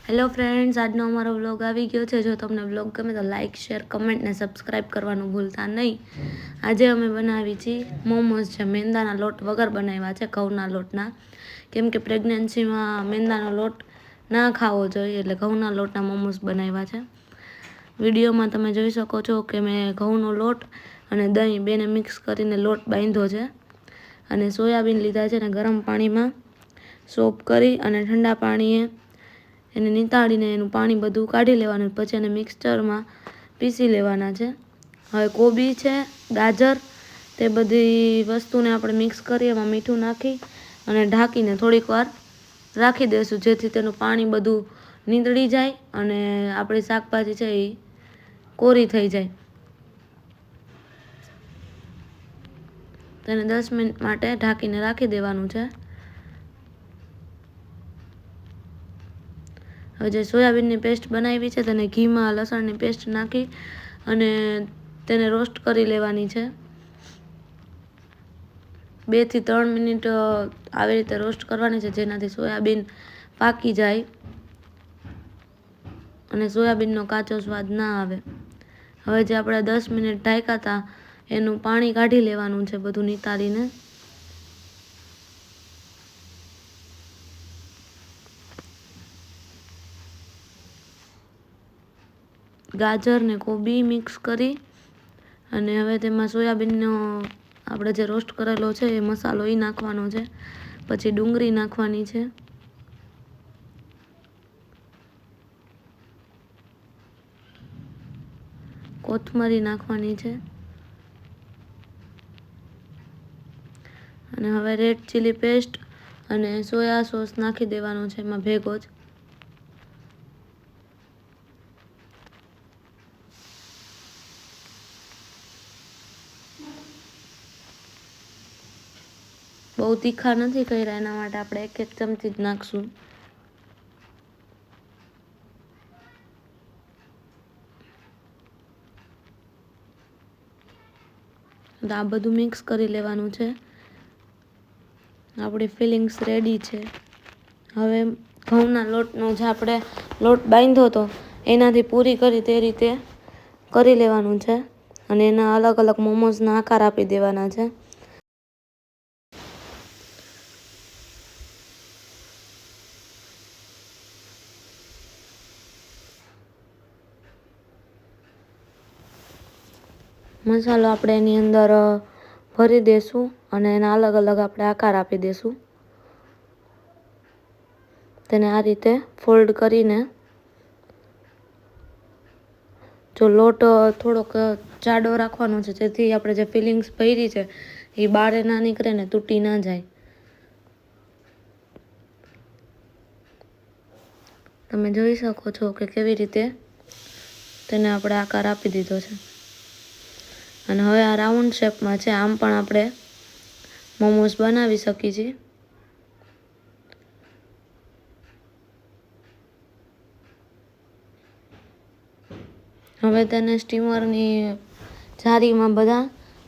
Hello friends, આજનો અમારો vlog આવી ગયો છે। જો તમને વ્લોગ ગમે તો લાઇક, શેર, કમેન્ટ ને સબસ્ક્રાઈબ કરવાનું ભૂલતા નહીં। આજે અમે બનાવી છીએ મોમોઝ, જે મેંદાના લોટ વગર બનાવ્યા છે, ઘઉંના લોટના। કેમ કે પ્રેગ્નન્સીમાં મેંદાનો લોટ ના ખાવો જોઈએ, એટલે ઘઉંના લોટના મોમોઝ બનાવ્યા છે। વિડીયોમાં તમે જોઈ શકો છો કે મેં ઘઉંનો લોટ અને દહીં બેને મિક્સ કરીને લોટ બાંધ્યો છે, અને સોયાબીન લીધા છે ને ગરમ પાણીમાં સોપ કરી અને ઠંડા પાણીએ એને નીતાળીને એનું પાણી બધું કાઢી લેવાનું, પછી એને મિક્સચરમાં પીસી લેવાના છે। હવે કોબી છે, ગાજર, તે બધી વસ્તુને આપણે મિક્સ કરી એમાં મીઠું નાખી અને ઢાંકીને થોડીક વાર રાખી દઈશું, જેથી તેનું પાણી બધું નીતળી જાય અને આપણી શાકભાજી છે એ કોરી થઈ જાય। તેને 10 મિનિટ માટે ઢાંકીને રાખી દેવાનું છે। હવે જે સોયાબીનની પેસ્ટ બનાવી છે તેને ઘીમાં લસણની પેસ્ટ નાખી અને તેને રોસ્ટ કરી લેવાની છે। 2 થી 3 મિનિટ આવી રીતે રોસ્ટ કરવાની છે, જેનાથી સોયાબીન પાકી જાય અને સોયાબીનનો કાચો સ્વાદ ના આવે। હવે જે આપણે 10 મિનિટ ઢાંક્યા હતા એનું પાણી કાઢી લેવાનું છે બધું નીતારીને। ગાજર ને કોબી મિક્સ કરી અને હવે તેમાં સોયાબીનનો આપણે જે રોસ્ટ કરેલો છે એ મસાલો એ નાખવાનો છે, પછી ડુંગળી નાખવાની છે, કોથમરી નાખવાની છે, અને હવે રેડ ચીલી પેસ્ટ અને સોયા સોસ નાખી દેવાનો છે એમાં ભેગો જ। બહુ તીખા નથી કર્યા, એના માટે આપણે 1 ચમચી જ નાખશું। તો આ બધું મિક્સ કરી લેવાનું છે। આપણી ફિલિંગ્સ રેડી છે। હવે ઘઉંના લોટનો જે આપણે લોટ બાંધ્યો હતો એનાથી પૂરી કરી તે રીતે કરી લેવાનું છે, અને એના અલગ અલગ મોમોઝના આકાર આપી દેવાના છે। મસાલો આપણે એની અંદર ભરી દેશું અને એના અલગ અલગ આપણે આકાર આપી દેશું। તેને આ રીતે ફોલ્ડ કરીને, જો લોટ થોડોક જાડો રાખવાનો છે, જેથી આપણે જે ફિલિંગ્સ ભરી છે એ બહાર ના નીકળે ને તૂટી ના જાય। તમે જોઈ શકો છો કે કેવી રીતે તેને આપણે આકાર આપી દીધો છે, અને હવે આ રાઉન્ડ શેપમાં છે। આમ પણ આપણે મોમોઝ બનાવી શકીએ છીએ। હવે તેને સ્ટીમરની જારીમાં બધા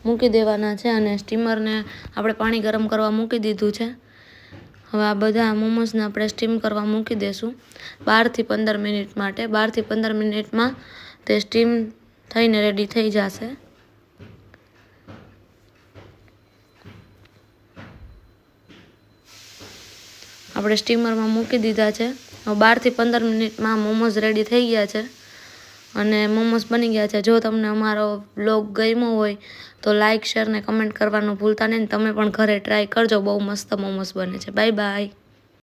મૂકી દેવાના છે, અને સ્ટીમરને આપણે પાણી ગરમ કરવા મૂકી દીધું છે। હવે આ બધા મોમોઝને આપણે સ્ટીમ કરવા મૂકી દેશું 12 થી 15 મિનિટ માટે। 12 થી 15 મિનિટમાં તે સ્ટીમ થઈને રેડી થઈ જશે। આપણે સ્ટીમરમાં મૂકી દીધા છે। 12 થી 15 મિનિટમાં મોમોઝ રેડી થઈ ગયા છે અને મોમોઝ બની ગયા છે। જો તમને અમારો વ્લોગ ગમ્યો હોય તો લાઇક, શેર ને કમેન્ટ કરવાનું ભૂલતા નહીં। તમે પણ ઘરે ટ્રાય કરજો, બહુ મસ્ત મોમોઝ બને છે। Bye bye.